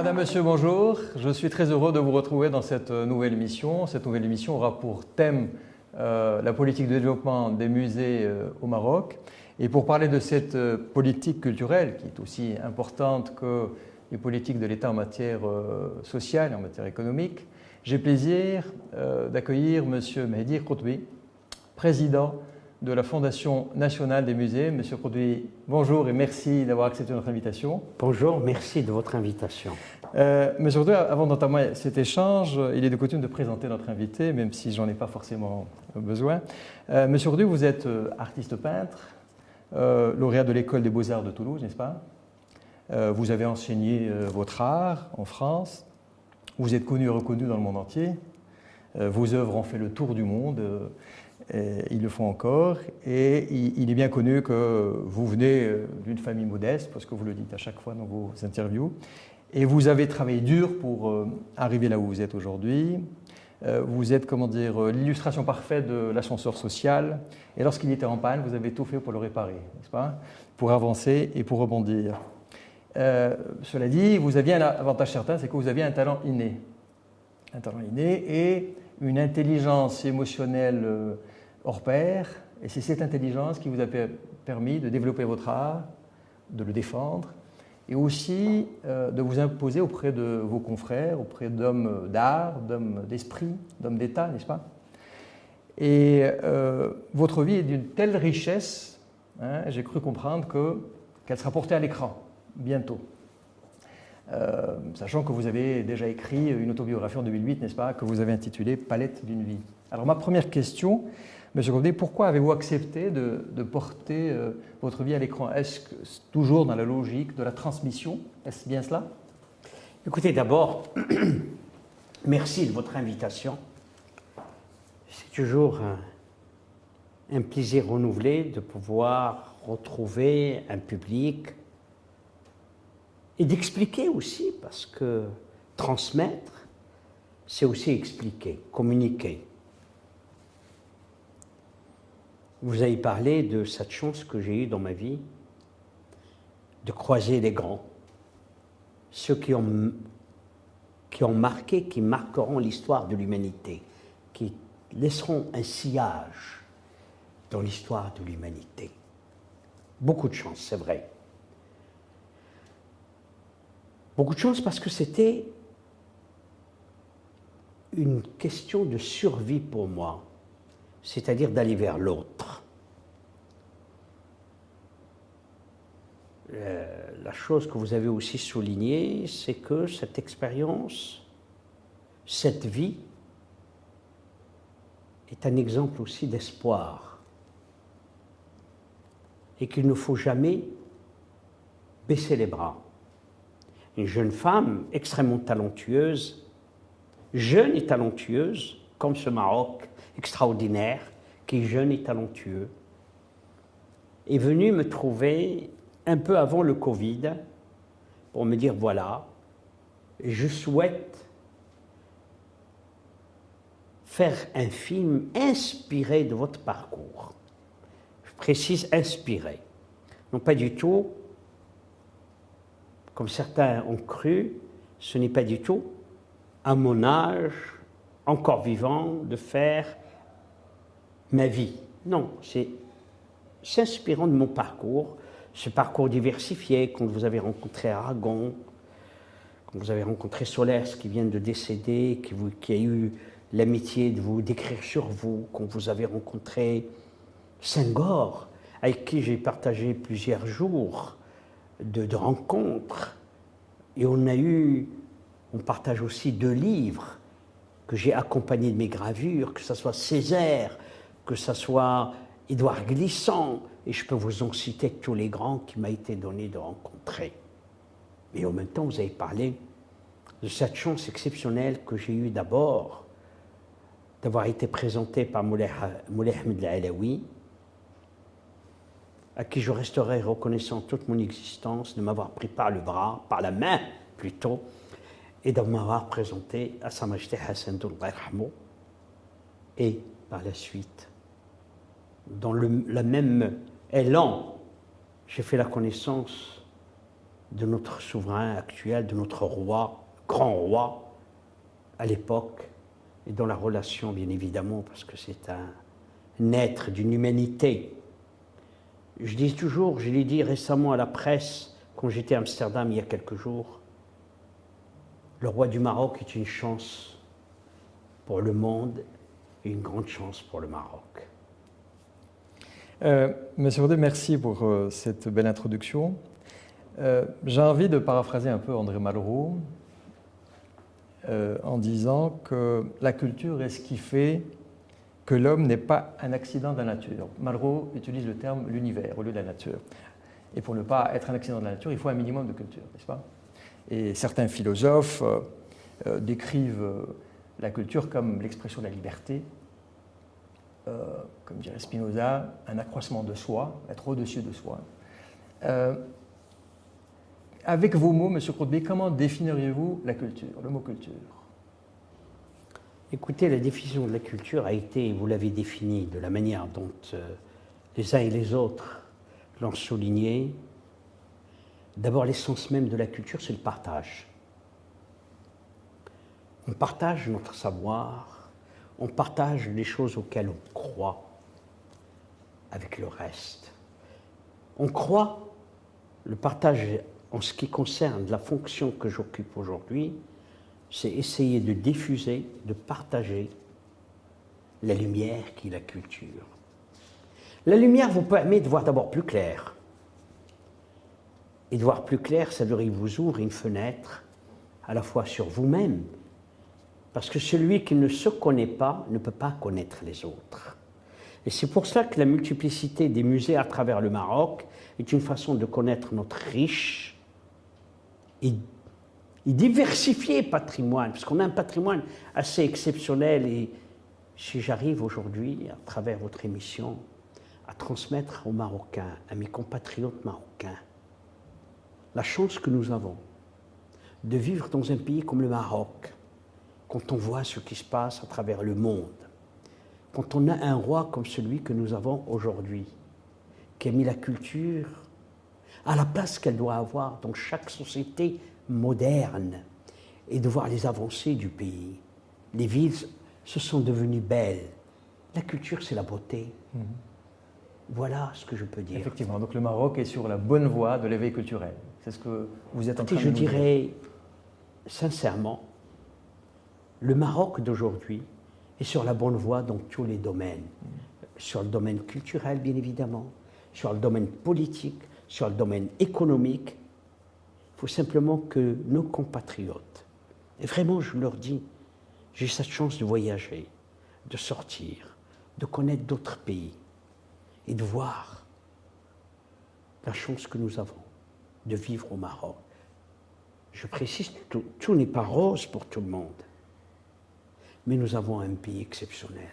Madame, Monsieur, bonjour. Je suis très heureux de vous retrouver dans cette nouvelle émission. Cette nouvelle émission aura pour thème la politique de développement des musées au Maroc. Et pour parler de cette politique culturelle, qui est aussi importante que les politiques de l'État en matière sociale et en matière économique, j'ai plaisir d'accueillir Monsieur Mehdi Khoutbi, président de la Fondation nationale des musées. Monsieur Khoutbi, bonjour et merci d'avoir accepté notre invitation. Bonjour, merci de votre invitation. Monsieur Khoutbi, avant d'entamer cet échange, il est de coutume de présenter notre invité, même si j'en ai pas forcément besoin. Monsieur Khoutbi, vous êtes artiste peintre, lauréat de l'École des Beaux-Arts de Toulouse, n'est-ce pas? Vous avez enseigné votre art en France. Vous êtes connu et reconnu dans le monde entier. Vos œuvres ont fait le tour du monde. Ils le font encore. Et il est bien connu que vous venez d'une famille modeste, parce que vous le dites à chaque fois dans vos interviews. Et vous avez travaillé dur pour arriver là où vous êtes aujourd'hui. Vous êtes, comment dire, l'illustration parfaite de l'ascenseur social. Et lorsqu'il était en panne, vous avez tout fait pour le réparer, n'est-ce pas? Pour avancer et pour rebondir. Cela dit, vous aviez un avantage certain, c'est que vous aviez un talent inné. Un talent inné et une intelligence émotionnelle hors pair. Et c'est cette intelligence qui vous a permis de développer votre art, de le défendre, et aussi de vous imposer auprès de vos confrères, auprès d'hommes d'art, d'hommes d'esprit, d'hommes d'État, n'est-ce pas? Et votre vie est d'une telle richesse, hein, j'ai cru comprendre qu'elle sera portée à l'écran bientôt. Sachant que vous avez déjà écrit une autobiographie en 2008, n'est-ce pas, que vous avez intitulée Palette d'une vie. Alors ma première question, Monsieur Khoutbi, pourquoi avez-vous accepté de porter votre vie à l'écran? Est-ce que c'est toujours dans la logique de la transmission? Est-ce bien cela? Écoutez, d'abord, merci de votre invitation. C'est toujours un plaisir renouvelé de pouvoir retrouver un public et d'expliquer aussi, parce que transmettre, c'est aussi expliquer, communiquer. Vous avez parlé de cette chance que j'ai eue dans ma vie de croiser les grands, ceux qui ont marqué, qui marqueront l'histoire de l'humanité, qui laisseront un sillage dans l'histoire de l'humanité. Beaucoup de chance, c'est vrai. Beaucoup de chance parce que c'était une question de survie pour moi, c'est-à-dire d'aller vers l'autre. La chose que vous avez aussi soulignée, c'est que cette expérience, cette vie, est un exemple aussi d'espoir et qu'il ne faut jamais baisser les bras. Une jeune femme extrêmement talentueuse, jeune et talentueuse, comme ce Maroc extraordinaire, qui est jeune et talentueux, est venue me trouver un peu avant le Covid pour me dire, voilà, je souhaite faire un film inspiré de votre parcours. Je précise inspiré, non pas du tout comme certains ont cru, ce n'est pas du tout, à mon âge, encore vivant, de faire ma vie. Non, c'est s'inspirant de mon parcours, ce parcours diversifié, quand vous avez rencontré Aragon, quand vous avez rencontré Solers qui vient de décéder, qui a eu l'amitié de vous d'écrire sur vous, quand vous avez rencontré Senghor, avec qui j'ai partagé plusieurs jours de rencontres, et on partage aussi 2 livres que j'ai accompagnés de mes gravures, que ce soit Césaire, que ce soit Édouard Glissant, et je peux vous en citer tous les grands qui m'a été donné de rencontrer. Et en même temps, vous avez parlé de cette chance exceptionnelle que j'ai eue d'abord d'avoir été présenté par Moulay Ahmed Alaoui, à qui je resterai reconnaissant toute mon existence de m'avoir pris par le bras, par la main plutôt, et de m'avoir présenté à Sa Majesté Hassan II, et par la suite, dans le même élan, j'ai fait la connaissance de notre souverain actuel, de notre roi, grand roi, à l'époque, et dans la relation, bien évidemment, parce que c'est un être d'une humanité. Je dis toujours, je l'ai dit récemment à la presse, quand j'étais à Amsterdam il y a quelques jours, le roi du Maroc est une chance pour le monde et une grande chance pour le Maroc. Monsieur Rodet, merci pour cette belle introduction. J'ai envie de paraphraser un peu André Malraux en disant que la culture est ce qui fait que l'homme n'est pas un accident de la nature. Malraux utilise le terme l'univers au lieu de la nature. Et pour ne pas être un accident de la nature, il faut un minimum de culture, n'est-ce pas? Et certains philosophes décrivent la culture comme l'expression de la liberté, comme dirait Spinoza, un accroissement de soi, être au-dessus de soi. Avec vos mots, M. Croutby, comment définiriez-vous la culture, le mot culture? Écoutez, la définition de la culture a été, vous l'avez définie de la manière dont les uns et les autres l'ont souligné. D'abord, l'essence même de la culture, c'est le partage. On partage notre savoir, on partage les choses auxquelles on croit avec le reste. On croit, le partage en ce qui concerne la fonction que j'occupe aujourd'hui, c'est essayer de diffuser, de partager la lumière qui est la culture. La lumière vous permet de voir d'abord plus clair. Et de voir plus clair, ça veut dire qu'il vous ouvre une fenêtre à la fois sur vous-même, parce que celui qui ne se connaît pas ne peut pas connaître les autres. Et c'est pour ça que la multiplicité des musées à travers le Maroc est une façon de connaître notre riche et diversifié patrimoine, parce qu'on a un patrimoine assez exceptionnel. Et si j'arrive aujourd'hui, à travers votre émission, à transmettre aux Marocains, à mes compatriotes marocains, la chance que nous avons de vivre dans un pays comme le Maroc, quand on voit ce qui se passe à travers le monde, quand on a un roi comme celui que nous avons aujourd'hui, qui a mis la culture à la place qu'elle doit avoir dans chaque société moderne, et de voir les avancées du pays. Les villes se sont devenues belles. La culture, c'est la beauté. Voilà ce que je peux dire. Effectivement, donc le Maroc est sur la bonne voie de l'éveil culturel. C'est ce que vous êtes en train de je nous dire. dirais, sincèrement, le Maroc d'aujourd'hui est sur la bonne voie dans tous les domaines. Sur le domaine culturel, bien évidemment, sur le domaine politique, sur le domaine économique. Il faut simplement que nos compatriotes, et vraiment je leur dis, j'ai cette chance de voyager, de sortir, de connaître d'autres pays et de voir la chance que nous avons de vivre au Maroc. Je précise, tout n'est pas rose pour tout le monde, mais nous avons un pays exceptionnel.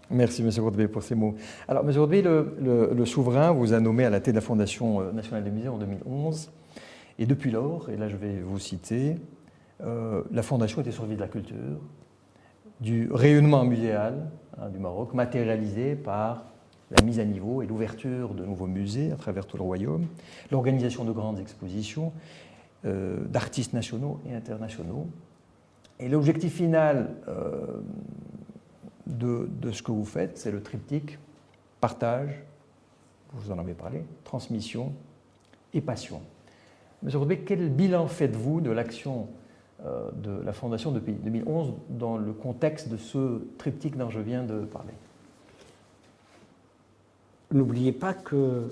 Merci, M. Roudby, pour ces mots. Alors, M. Roudby, le souverain vous a nommé à la tête de la Fondation nationale des musées en 2011. Et depuis lors, et là je vais vous citer, la Fondation était survie de la culture, du rayonnement muséal du Maroc, matérialisé par la mise à niveau et l'ouverture de nouveaux musées à travers tout le royaume, l'organisation de grandes expositions d'artistes nationaux et internationaux. Et l'objectif final de ce que vous faites, c'est le triptyque partage, vous en avez parlé, transmission et passion. Monsieur Roudby, quel bilan faites-vous de l'action de la Fondation depuis 2011 dans le contexte de ce triptyque dont je viens de parler? N'oubliez pas que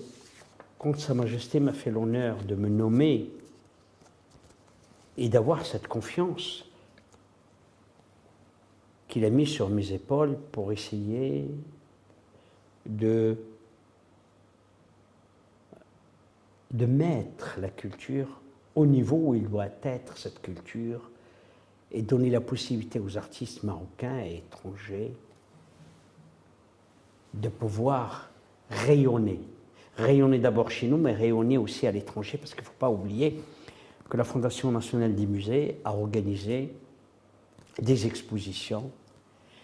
quand Sa Majesté m'a fait l'honneur de me nommer et d'avoir cette confiance qu'il a mis sur mes épaules pour essayer de mettre la culture au niveau où il doit être, cette culture, et donner la possibilité aux artistes marocains et étrangers de pouvoir rayonner. Rayonner d'abord chez nous, mais rayonner aussi à l'étranger, parce qu'il ne faut pas oublier que la Fondation nationale des musées a organisé des expositions.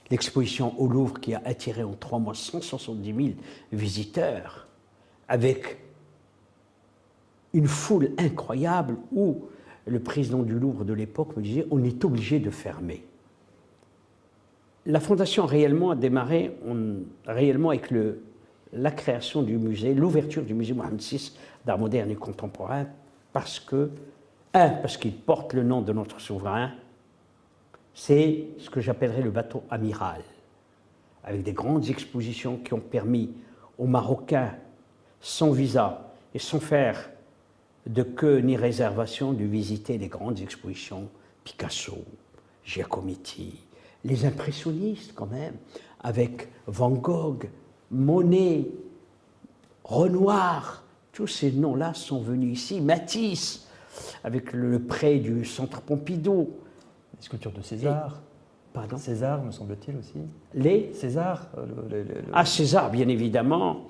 L'exposition au Louvre qui a attiré en 3 mois 170 000 visiteurs, avec une foule incroyable où le président du Louvre de l'époque me disait « on est obligé de fermer ». La fondation réellement a démarré réellement avec la création du musée, l'ouverture du musée Mohamed VI d'art moderne et contemporain, parce qu'il porte le nom de notre souverain, c'est ce que j'appellerais le bateau amiral, avec des grandes expositions qui ont permis aux Marocains, sans visa et sans faire de queue ni réservation, de visiter les grandes expositions, Picasso, Giacometti, les impressionnistes quand même, avec Van Gogh, Monet, Renoir, tous ces noms-là sont venus ici, Matisse, avec le prêt du Centre Pompidou. Les sculptures de César. Pardon ? César, me semble-t-il aussi. Les César. César, bien évidemment.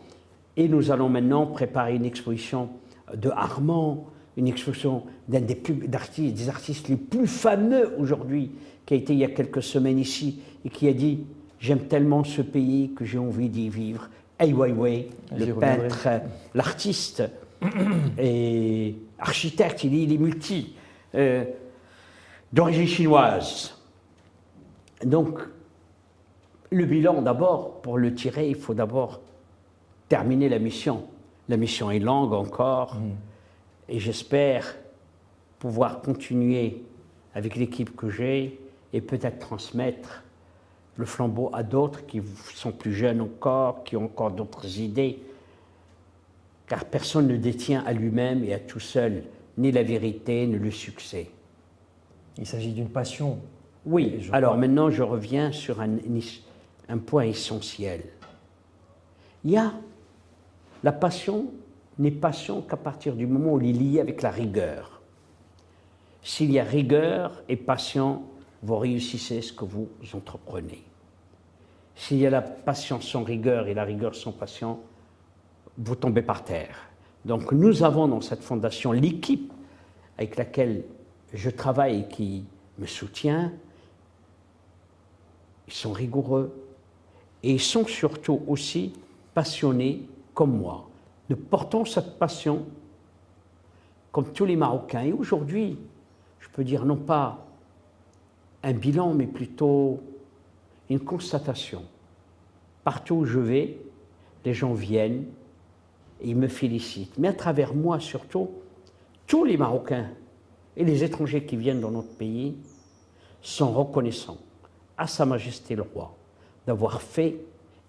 Et nous allons maintenant préparer une exposition de Armand, une exposition d'un des artistes les plus fameux aujourd'hui, qui a été il y a quelques semaines ici, et qui a dit « J'aime tellement ce pays que j'ai envie d'y vivre ». Ai Weiwei, le peintre, l'artiste et architecte, il est multi, d'origine chinoise. Donc, le bilan, d'abord, pour le tirer, il faut d'abord terminer la mission. La mission est longue encore, et j'espère pouvoir continuer avec l'équipe que j'ai et peut-être transmettre le flambeau à d'autres qui sont plus jeunes encore, qui ont encore d'autres idées, car personne ne détient à lui-même et à tout seul ni la vérité, ni le succès. Il s'agit d'une passion. Oui, alors maintenant je reviens sur un point essentiel. La passion n'est passion qu'à partir du moment où elle est liée avec la rigueur. S'il y a rigueur et passion, vous réussissez ce que vous entreprenez. S'il y a la passion sans rigueur et la rigueur sans passion, vous tombez par terre. Donc nous avons dans cette fondation l'équipe avec laquelle je travaille et qui me soutient. Ils sont rigoureux et ils sont surtout aussi passionnés comme moi. Nous portons cette passion comme tous les Marocains. Et aujourd'hui, je peux dire non pas un bilan, mais plutôt une constatation. Partout où je vais, les gens viennent et ils me félicitent. Mais à travers moi surtout, tous les Marocains et les étrangers qui viennent dans notre pays sont reconnaissants à Sa Majesté le Roi d'avoir fait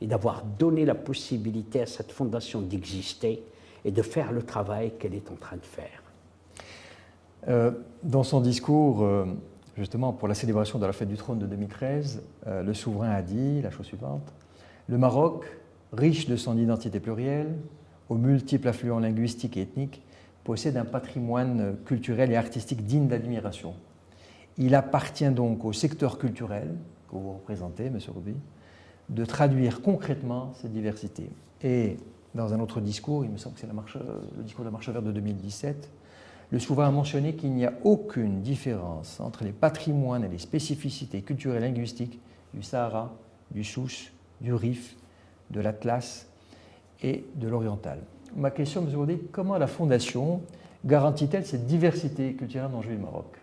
et d'avoir donné la possibilité à cette fondation d'exister et de faire le travail qu'elle est en train de faire. Dans son discours, justement pour la célébration de la fête du trône de 2013, le souverain a dit la chose suivante: le Maroc, riche de son identité plurielle, aux multiples affluents linguistiques et ethniques, possède un patrimoine culturel et artistique digne d'admiration. Il appartient donc au secteur culturel que vous représentez, M. Roubi, de traduire concrètement cette diversité. Et dans un autre discours, il me semble que c'est le discours de la Marche verte de 2017, le souverain a mentionné qu'il n'y a aucune différence entre les patrimoines et les spécificités culturelles et linguistiques du Sahara, du Souss, du Rif, de l'Atlas et de l'Oriental. Ma question, M. Roubi, comment la Fondation garantit-elle cette diversité culturelle dont jouit le Maroc?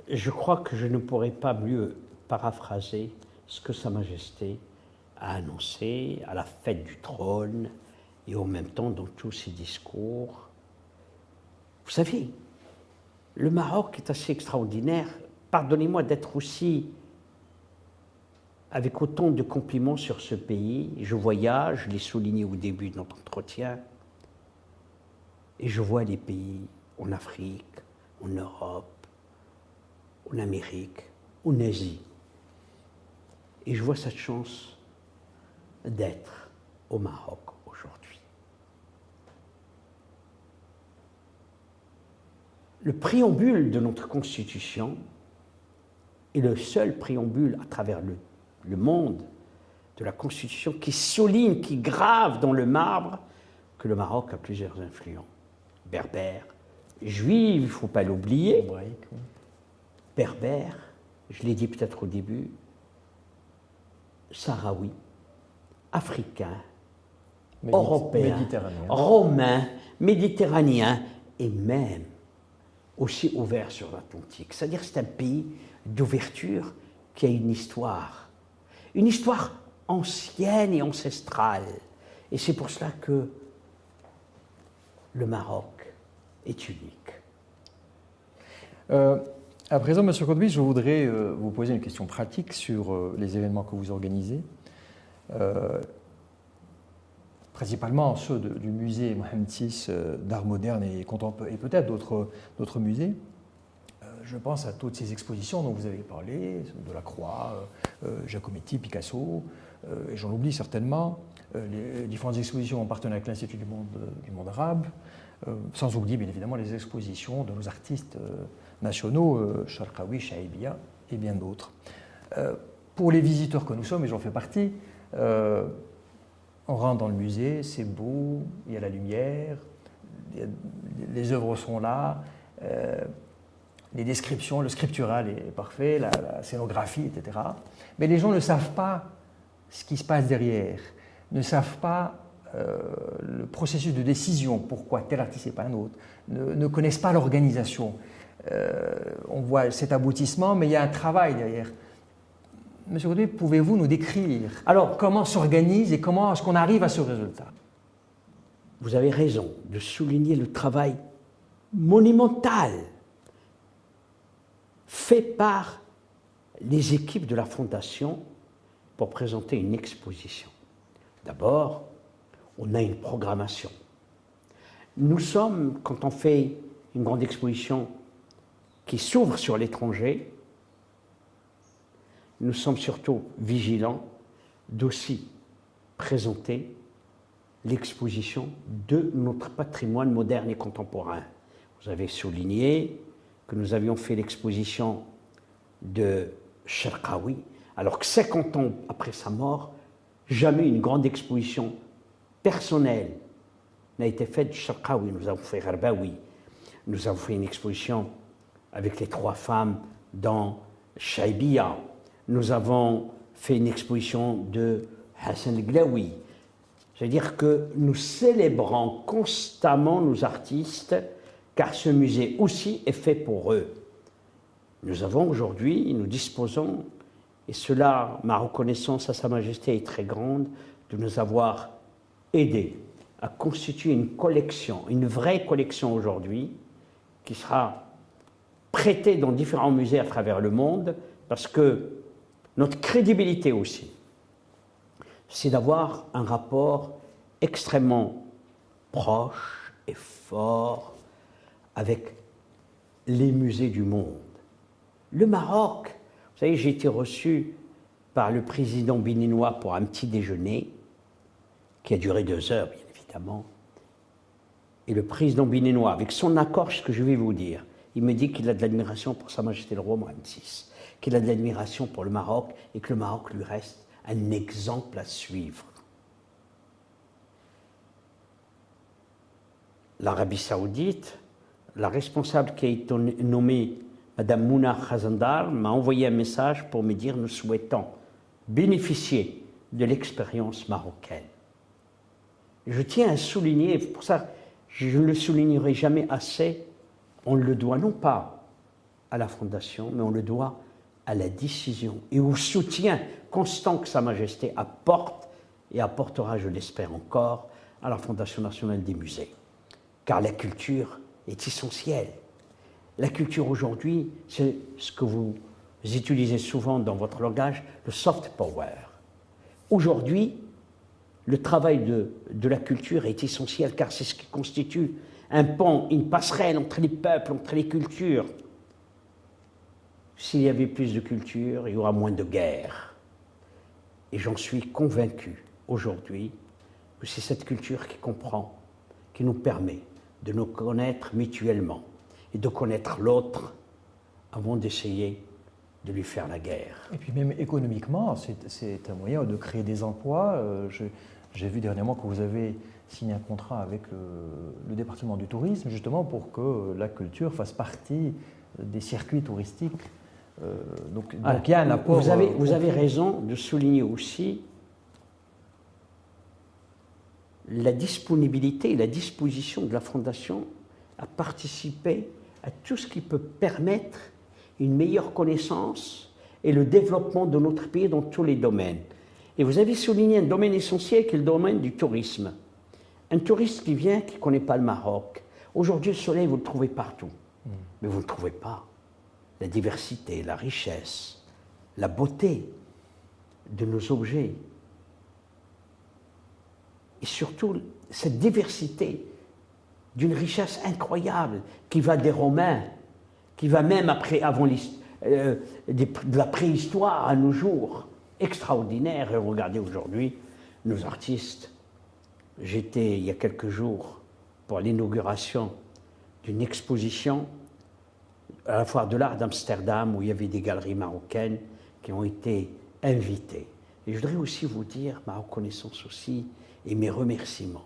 Je crois que je ne pourrais pas mieux paraphraser ce que Sa Majesté a annoncé à la fête du trône et en même temps dans tous ses discours. Vous savez, le Maroc est assez extraordinaire. Pardonnez-moi d'être aussi avec autant de compliments sur ce pays. Je voyage, je l'ai souligné au début de notre entretien, et je vois les pays en Afrique, en Europe, en Amérique, en Asie. Et je vois cette chance d'être au Maroc aujourd'hui. Le préambule de notre Constitution est le seul préambule à travers le monde de la Constitution qui souligne, qui grave dans le marbre que le Maroc a plusieurs influents. Berbères, juifs, il ne faut pas l'oublier. Berbères, je l'ai dit peut-être au début, sahraouis, africains, européens, romains, méditerranéen et même aussi ouvert sur l'Atlantique. C'est-à-dire que c'est un pays d'ouverture qui a une histoire ancienne et ancestrale. Et c'est pour cela que le Maroc est unique. À présent, M. Khodbi, je voudrais vous poser une question pratique sur les événements que vous organisez, principalement ceux du musée Mohamed VI d'art moderne et contemporain, et peut-être d'autres musées. Je pense à toutes ces expositions dont vous avez parlé, Delacroix, Giacometti, Picasso, et j'en oublie certainement, les différentes expositions en partenariat avec l'Institut du monde arabe, sans oublier bien évidemment les expositions de nos artistes nationaux, Charqaoui, Chaïbia et bien d'autres. Pour les visiteurs que nous sommes, et j'en fais partie, on rentre dans le musée, c'est beau, il y a la lumière, les œuvres sont là, les descriptions, le scriptural est parfait, la scénographie, etc. Mais les gens ne savent pas ce qui se passe derrière, ne savent pas le processus de décision, pourquoi tel artiste et pas un autre, ne connaissent pas l'organisation. On voit cet aboutissement, mais il y a un travail derrière. Monsieur Khodbi, pouvez-vous nous décrire comment s'organise et comment est-ce qu'on arrive à ce résultat? Vous avez raison de souligner le travail monumental fait par les équipes de la Fondation pour présenter une exposition. D'abord, on a une programmation. Nous sommes, quand on fait une grande exposition qui s'ouvre sur l'étranger, nous sommes surtout vigilants d'aussi présenter l'exposition de notre patrimoine moderne et contemporain. Vous avez souligné que nous avions fait l'exposition de Charqaoui, alors que 50 ans après sa mort, jamais une grande exposition personnelle n'a été faite de Charqaoui. Nous avons fait Gharbaoui, nous avons fait une exposition avec les 3 femmes dans Chaïbia, nous avons fait une exposition de Hassan Glaoui. C'est-à-dire que nous célébrons constamment nos artistes, car ce musée aussi est fait pour eux. Nous avons aujourd'hui, nous disposons, et cela, ma reconnaissance à Sa Majesté est très grande, de nous avoir aidés à constituer une collection, une vraie collection aujourd'hui, qui sera prêtée dans différents musées à travers le monde, parce que notre crédibilité aussi, c'est d'avoir un rapport extrêmement proche et fort avec les musées du monde. Le Maroc, vous savez, j'ai été reçu par le président béninois pour un petit déjeuner qui a duré 2 heures, bien évidemment. Et le président béninois, avec son accord, ce que je vais vous dire, il me dit qu'il a de l'admiration pour Sa Majesté le Roi Mohamed VI, qu'il a de l'admiration pour le Maroc et que le Maroc lui reste un exemple à suivre. L'Arabie Saoudite, la responsable qui a été nommée Madame Mouna Khazandar m'a envoyé un message pour me dire « Nous souhaitons bénéficier de l'expérience marocaine ». Je tiens à souligner, pour ça je ne le soulignerai jamais assez, on le doit non pas à la Fondation, mais on le doit à la décision et au soutien constant que Sa Majesté apporte et apportera, je l'espère encore, à la Fondation nationale des musées. Car la culture est essentielle. La culture aujourd'hui, c'est ce que vous utilisez souvent dans votre langage, le soft power. Aujourd'hui, le travail de la culture est essentiel car c'est ce qui constitue un pont, une passerelle entre les peuples, entre les cultures. S'il y avait plus de culture, il y aura moins de guerre. Et j'en suis convaincu aujourd'hui que c'est cette culture qui comprend, qui nous permet de nous connaître mutuellement et de connaître l'autre avant d'essayer de lui faire la guerre. Et puis même économiquement, c'est un moyen de créer des emplois. J'ai vu dernièrement que vous avez signé un contrat avec le département du tourisme, justement pour que la culture fasse partie des circuits touristiques. Donc il y a un apport. Vous avez raison de souligner aussi la disponibilité et la disposition de la Fondation à participer à tout ce qui peut permettre une meilleure connaissance et le développement de notre pays dans tous les domaines. Et vous avez souligné un domaine essentiel qui est le domaine du tourisme. Un touriste qui vient, qui ne connaît pas le Maroc. Aujourd'hui, le soleil, vous le trouvez partout. Mais vous ne trouvez pas la diversité, la richesse, la beauté de nos objets. Et surtout, cette diversité d'une richesse incroyable qui va des Romains, qui va même avant de la préhistoire à nos jours, extraordinaire. Et regardez aujourd'hui nos artistes. J'étais il y a quelques jours pour l'inauguration d'une exposition à la Foire de l'Art d'Amsterdam où il y avait des galeries marocaines qui ont été invitées. Et je voudrais aussi vous dire ma reconnaissance aussi et mes remerciements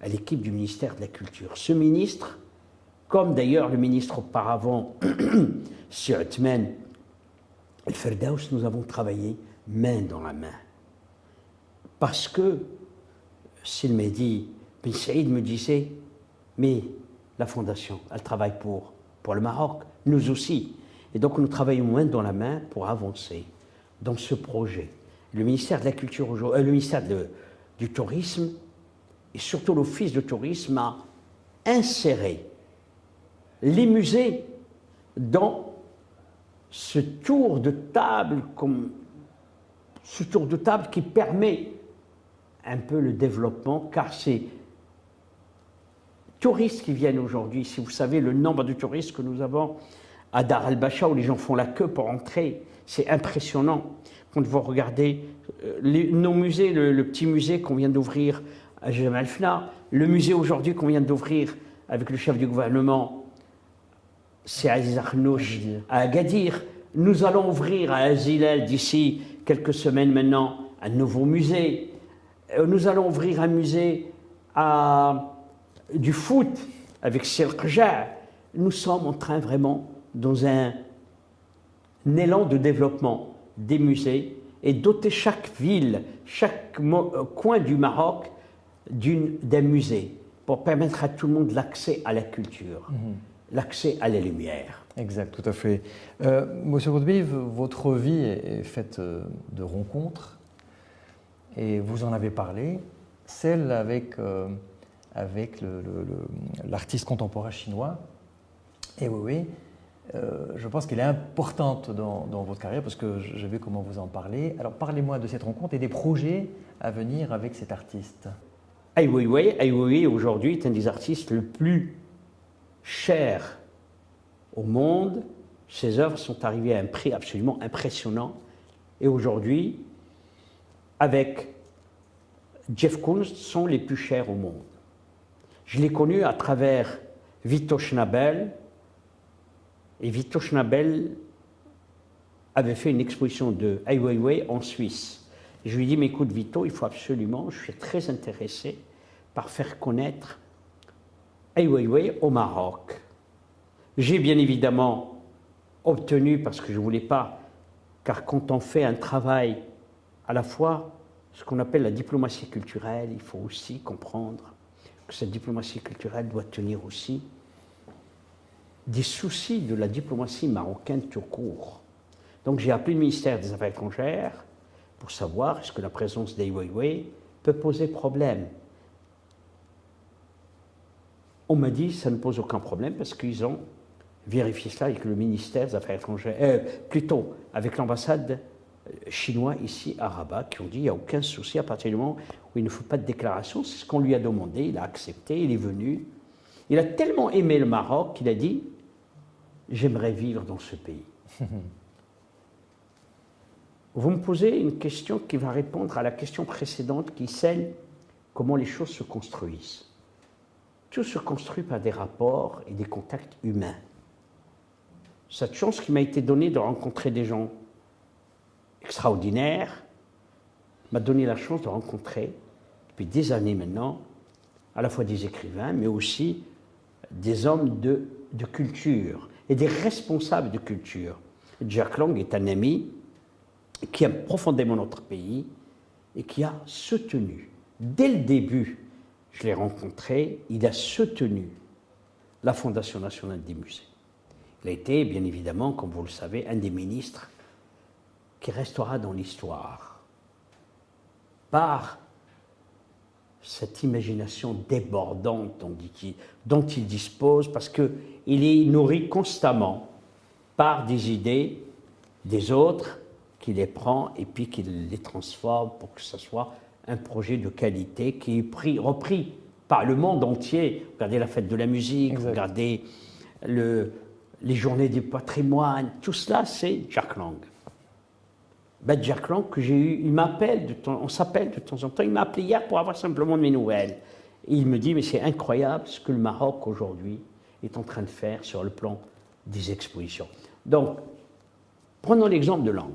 à l'équipe du ministère de la Culture. Ce ministre, comme d'ailleurs le ministre auparavant, Sir Othman El-Ferdaous, nous avons travaillé main dans la main. Parce que s'il m'a dit, Ben Saïd me disait, mais la Fondation, elle travaille pour le Maroc, nous aussi. Et donc nous travaillons main dans la main pour avancer dans ce projet. Le ministère de la Culture, le ministère du Tourisme, et surtout l'Office de tourisme, a inséré les musées dans ce tour de table, qui permet un peu le développement, car ces touristes qui viennent aujourd'hui, si vous savez le nombre de touristes que nous avons à Dar el-Bacha, où les gens font la queue pour entrer, c'est impressionnant. Quand vous regardez nos musées, le petit musée qu'on vient d'ouvrir à Jemaa el-Fna, le musée aujourd'hui qu'on vient d'ouvrir avec le chef du gouvernement, c'est Aziz Akhnouch à Agadir. Nous allons ouvrir à Azilel d'ici quelques semaines maintenant un nouveau musée. Nous allons ouvrir un musée du foot avec Serkja. Nous sommes en train vraiment dans un élan de développement des musées et doter chaque ville, chaque coin du Maroc d'un musée pour permettre à tout le monde l'accès à la culture, l'accès à la lumière. Exact, tout à fait. Monsieur Roudby, votre vie est faite de rencontres et vous en avez parlé, celle avec l'artiste contemporain chinois. Et oui, je pense qu'elle est importante dans votre carrière parce que je vais comment vous en parler. Alors parlez-moi de cette rencontre et des projets à venir avec cet artiste. Ai Weiwei aujourd'hui est un des artistes le plus chers au monde. Ses œuvres sont arrivées à un prix absolument impressionnant. Et aujourd'hui, avec Jeff Koons, sont les plus chers au monde. Je l'ai connu à travers Vito Schnabel. Et Vito Schnabel avait fait une exposition de Ai Weiwei en Suisse. Et je lui ai dit, mais écoute Vito, il faut absolument, je suis très intéressé par faire connaître Ai Weiwei au Maroc. J'ai bien évidemment obtenu, parce que je ne voulais pas, car quand on fait un travail à la fois, ce qu'on appelle la diplomatie culturelle, il faut aussi comprendre que cette diplomatie culturelle doit tenir aussi des soucis de la diplomatie marocaine tout court. Donc j'ai appelé le ministère des Affaires étrangères pour savoir est-ce que la présence d'Ai Weiwei peut poser problème. On m'a dit que ça ne pose aucun problème parce qu'ils ont vérifié cela avec le ministère des Affaires étrangères, plutôt avec l'ambassade chinoise ici à Rabat, qui ont dit qu'il n'y a aucun souci à partir du moment où il ne faut pas de déclaration. C'est ce qu'on lui a demandé, il a accepté, il est venu. Il a tellement aimé le Maroc qu'il a dit « j'aimerais vivre dans ce pays ». Vous me posez une question qui va répondre à la question précédente qui est celle « comment les choses se construisent ». Tout se construit par des rapports et des contacts humains. Cette chance qui m'a été donnée de rencontrer des gens extraordinaires m'a donné la chance de rencontrer, depuis des années maintenant, à la fois des écrivains, mais aussi des hommes de culture et des responsables de culture. Jack Lang est un ami qui aime profondément notre pays et qui a soutenu, dès le début, je l'ai rencontré, il a soutenu la Fondation nationale des musées. Il a été, bien évidemment, comme vous le savez, un des ministres qui restera dans l'histoire par cette imagination débordante dont il dispose, parce qu'il est nourri constamment par des idées des autres, qui les prend et puis qui les transforme pour que ce soit un projet de qualité qui est repris par le monde entier. Regardez la fête de la musique, Exact. regardez les journées du patrimoine, tout cela c'est Jack Lang. Ben Jack Lang que j'ai eu, on s'appelle de temps en temps, il m'a appelé hier pour avoir simplement de mes nouvelles. Et il me dit, mais c'est incroyable ce que le Maroc aujourd'hui est en train de faire sur le plan des expositions. Donc, prenons l'exemple de Lang.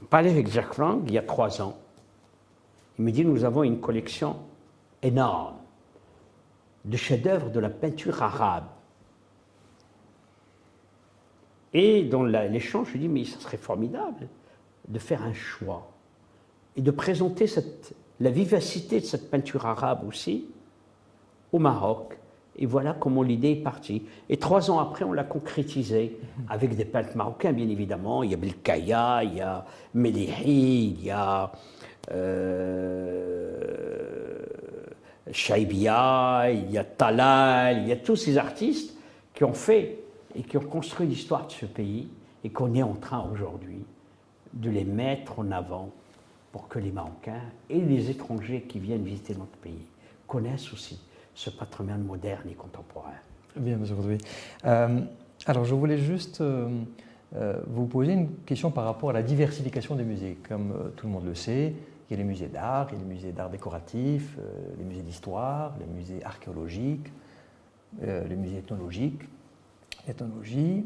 On parlait avec Jack Lang il y a 3 ans. Il me dit, nous avons une collection énorme de chefs-d'œuvre de la peinture arabe. Et dans l'échange, je lui dis, mais ça serait formidable de faire un choix et de présenter la vivacité de cette peinture arabe aussi au Maroc. Et voilà comment l'idée est partie. Et 3 ans après, on l'a concrétisé avec des peintres marocains, bien évidemment. Il y a Belkaya, il y a Melihi, il y a Chaibia, il y a Talal, il y a tous ces artistes qui ont fait et qui ont construit l'histoire de ce pays et qu'on est en train aujourd'hui de les mettre en avant pour que les Marocains et les étrangers qui viennent visiter notre pays connaissent aussi ce patrimoine moderne et contemporain. Bien, monsieur Rodoy. Alors, je voulais juste vous poser une question par rapport à la diversification des musées. Comme tout le monde le sait, il y a les musées d'art, il y a les musées d'art décoratif, les musées d'histoire, les musées archéologiques, les musées ethnologiques, ethnologie,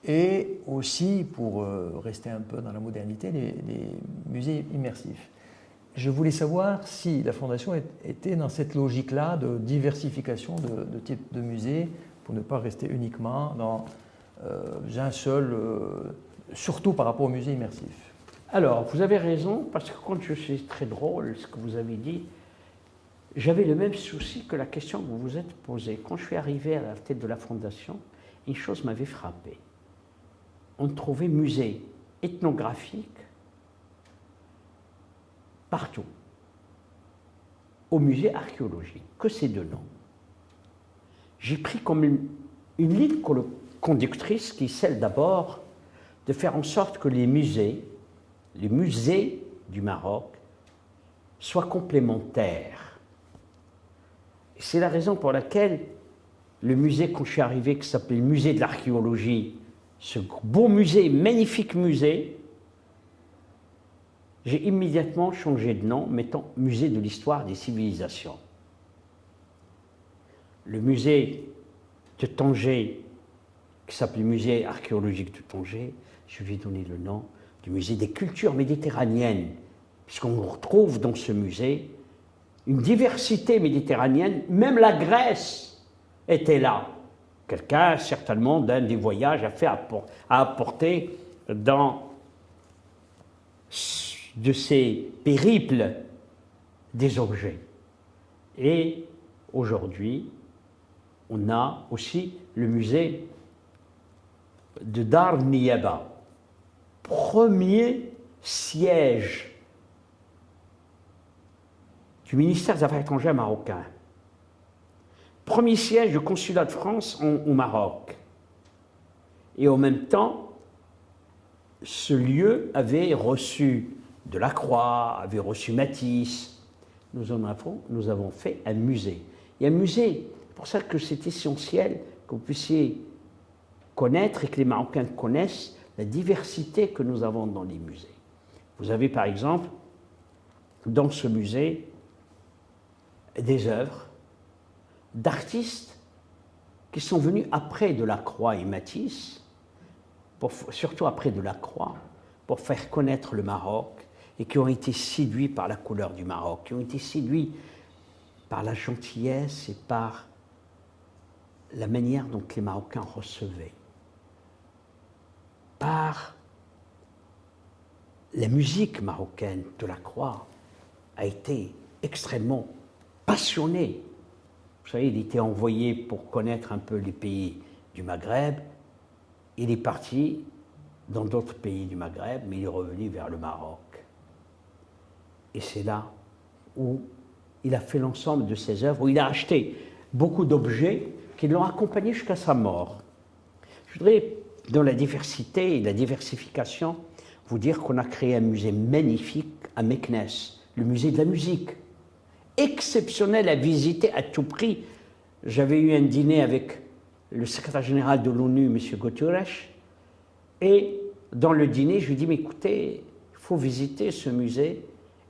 et aussi, pour rester un peu dans la modernité, les musées immersifs. Je voulais savoir si la Fondation était dans cette logique-là de diversification de types de musées pour ne pas rester uniquement dans un seul, surtout par rapport aux musées immersifs. Alors, vous avez raison, parce que quand je suis très drôle, ce que vous avez dit, j'avais le même souci que la question que vous vous êtes posée. Quand je suis arrivé à la tête de la Fondation, une chose m'avait frappé. On trouvait musées ethnographiques partout. Au musée archéologique, que ces 2 noms. J'ai pris comme une ligne conductrice qui est celle d'abord de faire en sorte que les musées du Maroc soient complémentaires. C'est la raison pour laquelle le musée, quand je suis arrivé, qui s'appelait le musée de l'archéologie, ce beau musée, magnifique musée, j'ai immédiatement changé de nom, mettant musée de l'histoire des civilisations. Le musée de Tanger, qui s'appelait musée archéologique de Tanger, je lui ai donné le nom du musée des cultures méditerranéennes, puisqu'on retrouve dans ce musée une diversité méditerranéenne, même la Grèce était là. Quelqu'un, certainement, d'un des voyages a apporté dans de ces périples des objets. Et aujourd'hui, on a aussi le musée de Dar Niyaba, premier siège du ministère des Affaires étrangères marocain, premier siège du consulat de France au Maroc. Et en même temps, ce lieu avait reçu Delacroix, avait reçu Matisse. Nous avons fait un musée. Et un musée, pour ça que c'est essentiel que vous puissiez connaître et que les Marocains connaissent la diversité que nous avons dans les musées. Vous avez par exemple, dans ce musée, des œuvres d'artistes qui sont venus après Delacroix et Matisse, surtout après Delacroix, pour faire connaître le Maroc et qui ont été séduits par la couleur du Maroc, qui ont été séduits par la gentillesse et par la manière dont les Marocains recevaient, par la musique marocaine. Delacroix a été extrêmement passionné. Vous savez, il était envoyé pour connaître un peu les pays du Maghreb. Il est parti dans d'autres pays du Maghreb, mais il est revenu vers le Maroc. Et c'est là où il a fait l'ensemble de ses œuvres, où il a acheté beaucoup d'objets qui l'ont accompagné jusqu'à sa mort. Je voudrais, dans la diversité et la diversification, vous dire qu'on a créé un musée magnifique à Meknès, le musée de la musique. Exceptionnel à visiter à tout prix. J'avais eu un dîner avec le secrétaire général de l'ONU, M. Guterres, et dans le dîner, je lui ai dit, mais écoutez, il faut visiter ce musée.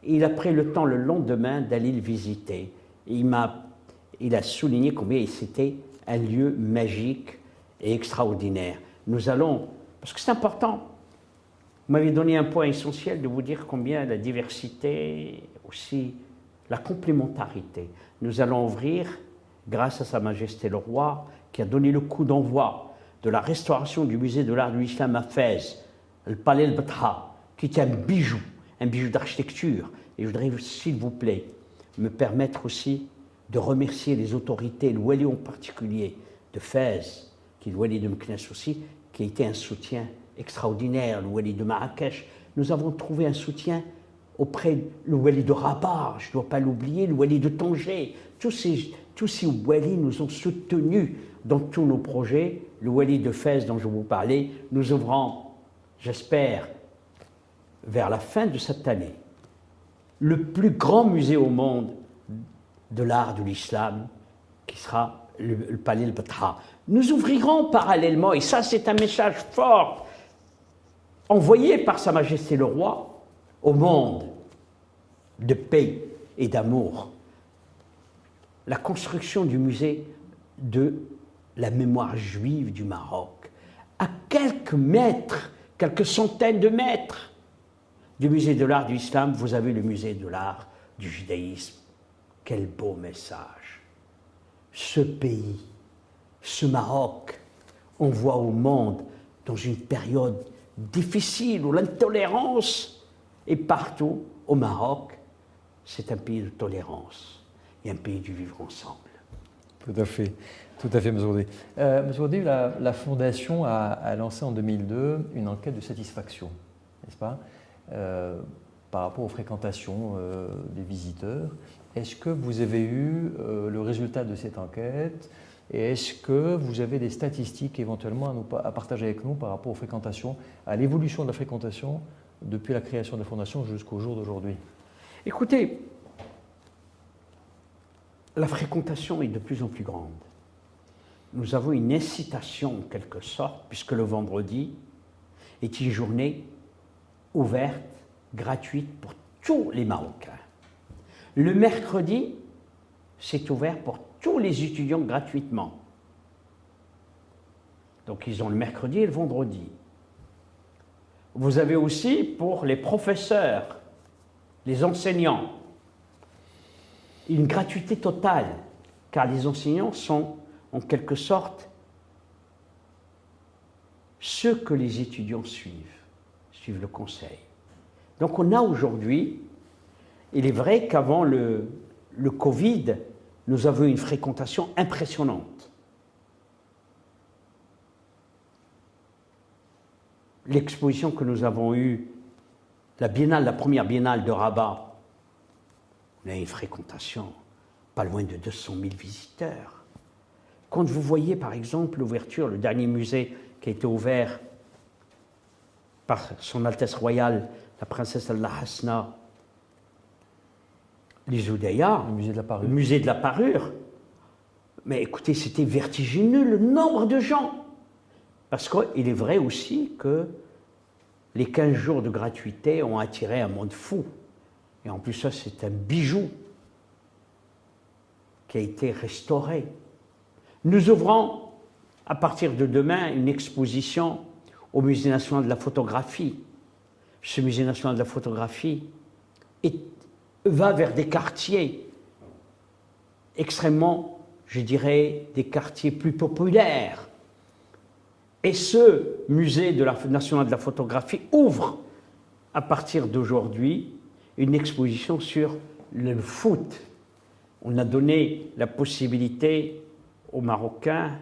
Et il a pris le temps le lendemain d'aller le visiter. Et il a souligné combien c'était un lieu magique et extraordinaire. Nous allons, parce que c'est important, vous m'avez donné un point essentiel de vous dire combien la diversité, aussi la complémentarité. Nous allons ouvrir, grâce à Sa Majesté le Roi, qui a donné le coup d'envoi de la restauration du musée de l'art de l'islam à Fès, le Palais al-Batha, qui est un bijou d'architecture. Et je voudrais, s'il vous plaît, me permettre aussi de remercier les autorités, le Wali en particulier de Fès, qui est le Wali de Meknès aussi, qui a été un soutien extraordinaire, le Wali de Marrakech. Nous avons trouvé un soutien auprès du Wali de Rabat, je ne dois pas l'oublier, le Wali de Tanger. Tous ces Walis nous ont soutenus dans tous nos projets. Le Wali de Fès dont je vous parlais, nous ouvrons, j'espère, vers la fin de cette année, le plus grand musée au monde de l'art de l'islam, qui sera le Palais al-Batha. Nous ouvrirons parallèlement, et ça c'est un message fort, envoyé par Sa Majesté le Roi au monde de paix et d'amour, la construction du musée de la mémoire juive du Maroc, à quelques mètres, quelques centaines de mètres du musée de l'art de l'islam, vous avez le musée de l'art du judaïsme. Quel beau message! Ce pays, ce Maroc, on voit au monde dans une période difficile où l'intolérance est partout. Au Maroc, c'est un pays de tolérance et un pays du vivre ensemble. Tout à fait, M. Roudé. M. Roudé, la Fondation a lancé en 2002 une enquête de satisfaction, n'est-ce pas, par rapport aux fréquentations des visiteurs. Est-ce que vous avez eu le résultat de cette enquête et est-ce que vous avez des statistiques éventuellement à partager avec nous par rapport aux fréquentations, à l'évolution de la fréquentation depuis la création de la Fondation jusqu'au jour d'aujourd'hui? Écoutez, la fréquentation est de plus en plus grande. Nous avons une incitation en quelque sorte, puisque le vendredi est une journée ouverte, gratuite pour tous les Marocains. Le mercredi, c'est ouvert pour tous les étudiants gratuitement. Donc ils ont le mercredi et le vendredi. Vous avez aussi pour les professeurs, les enseignants, une gratuité totale, car les enseignants sont en quelque sorte ceux que les étudiants suivent le conseil. Donc on a aujourd'hui, il est vrai qu'avant le Covid, nous avons une fréquentation impressionnante. L'exposition que nous avons eue, la première biennale de Rabat, on a une fréquentation pas loin de 200 000 visiteurs. Quand vous voyez par exemple l'ouverture, le dernier musée qui a été ouvert par Son Altesse Royale, la princesse Allah Hasna, les Oudaya, le musée de la parure. Mais écoutez, c'était vertigineux le nombre de gens. Parce qu'il est vrai aussi que les 15 jours de gratuité ont attiré un monde fou. Et en plus, ça, c'est un bijou qui a été restauré. Nous ouvrons, à partir de demain, une exposition au Musée national de la photographie. Ce Musée national de la photographie va vers des quartiers extrêmement, je dirais, des quartiers plus populaires. Et ce Musée national de la photographie ouvre, à partir d'aujourd'hui, une exposition sur le foot. on a donné la possibilité aux Marocains,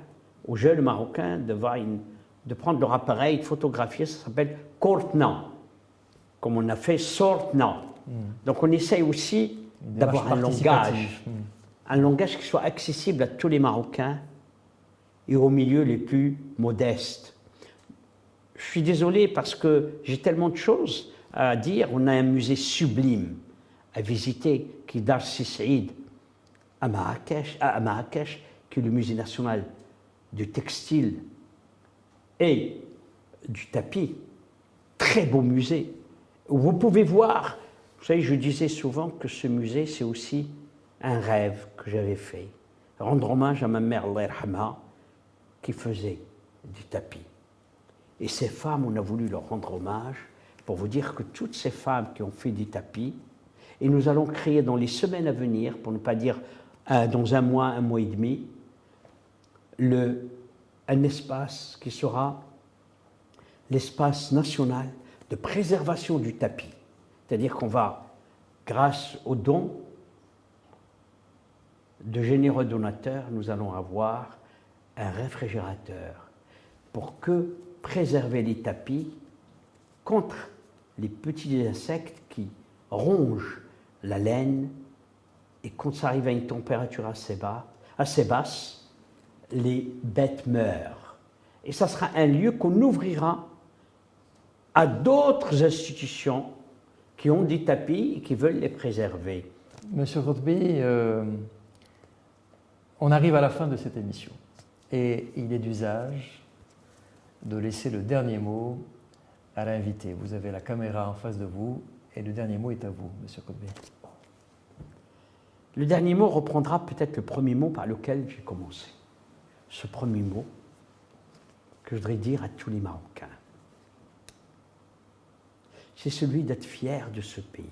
aux jeunes Marocains, de prendre leur appareil, de photographier. Ça s'appelle Kortna, comme on a fait Sortna. Donc on essaye aussi d'avoir un langage qui soit accessible à tous les Marocains et aux milieux les plus modestes. Je suis désolé parce que j'ai tellement de choses à dire. On a un musée sublime à visiter qui est Dar Saïd à Marrakech, qui est le musée national du textile et du tapis. Très beau musée. Vous pouvez voir, vous savez, je disais souvent que ce musée, c'est aussi un rêve que j'avais fait. Rendre hommage à ma mère, Allah yarhamha, qui faisait du tapis. Et ces femmes, on a voulu leur rendre hommage pour vous dire que toutes ces femmes qui ont fait du tapis, et nous allons créer dans les semaines à venir, pour ne pas dire dans un mois et demi, un espace qui sera l'espace national de préservation du tapis. C'est-à-dire qu'on va, grâce aux dons de généreux donateurs, nous allons avoir un réfrigérateur pour que préserver les tapis contre les petits insectes qui rongent la laine, et quand ça arrive à une température assez basse, les bêtes meurent. Et ça sera un lieu qu'on ouvrira à d'autres institutions qui ont des tapis et qui veulent les préserver. Monsieur Rotby, on arrive à la fin de cette émission et il est d'usage de laisser le dernier mot à l'invité. Vous avez la caméra en face de vous et le dernier mot est à vous, Monsieur Rotby. Le dernier mot reprendra peut-être le premier mot par lequel j'ai commencé. Ce premier mot que je voudrais dire à tous les Marocains, c'est celui d'être fier de ce pays.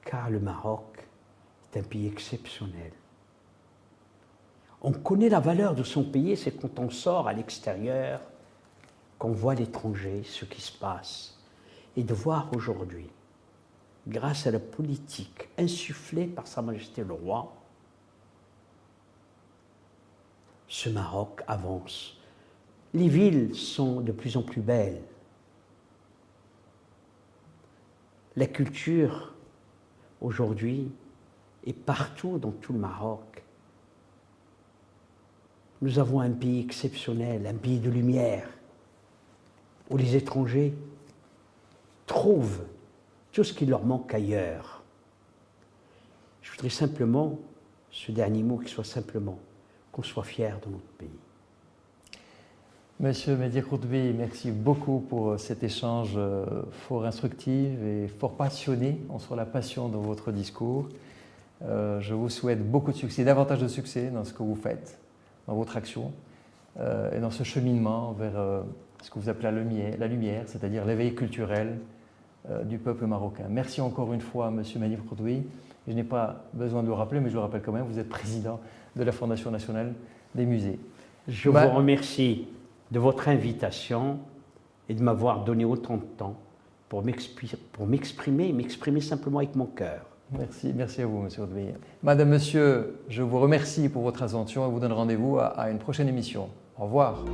Car le Maroc est un pays exceptionnel. On connaît la valeur de son pays, c'est quand on sort à l'extérieur, qu'on voit l'étranger, ce qui se passe. Et de voir aujourd'hui, grâce à la politique insufflée par Sa Majesté le Roi, ce Maroc avance. Les villes sont de plus en plus belles. La culture, aujourd'hui, est partout dans tout le Maroc. Nous avons un pays exceptionnel, un pays de lumière, où les étrangers trouvent tout ce qui leur manque ailleurs. Je voudrais simplement, ce dernier mot, qu'il soit simplement qu'on soit fiers de notre pays. Monsieur Mehdi Rotby, merci beaucoup pour cet échange fort instructif et fort passionné. On sent la passion dans votre discours. Je vous souhaite beaucoup de succès, davantage de succès dans ce que vous faites, dans votre action et dans ce cheminement vers ce que vous appelez la lumière, c'est-à-dire l'éveil culturel du peuple marocain. Merci encore une fois, Monsieur Mehdi Rotby. Je n'ai pas besoin de le rappeler, mais je le rappelle quand même, vous êtes président de la Fondation nationale des musées. Je vous remercie de votre invitation et de m'avoir donné autant de temps pour m'exprimer simplement avec mon cœur. Merci à vous, Monsieur Rotby. Madame, Monsieur, je vous remercie pour votre attention et vous donne rendez-vous à une prochaine émission. Au revoir.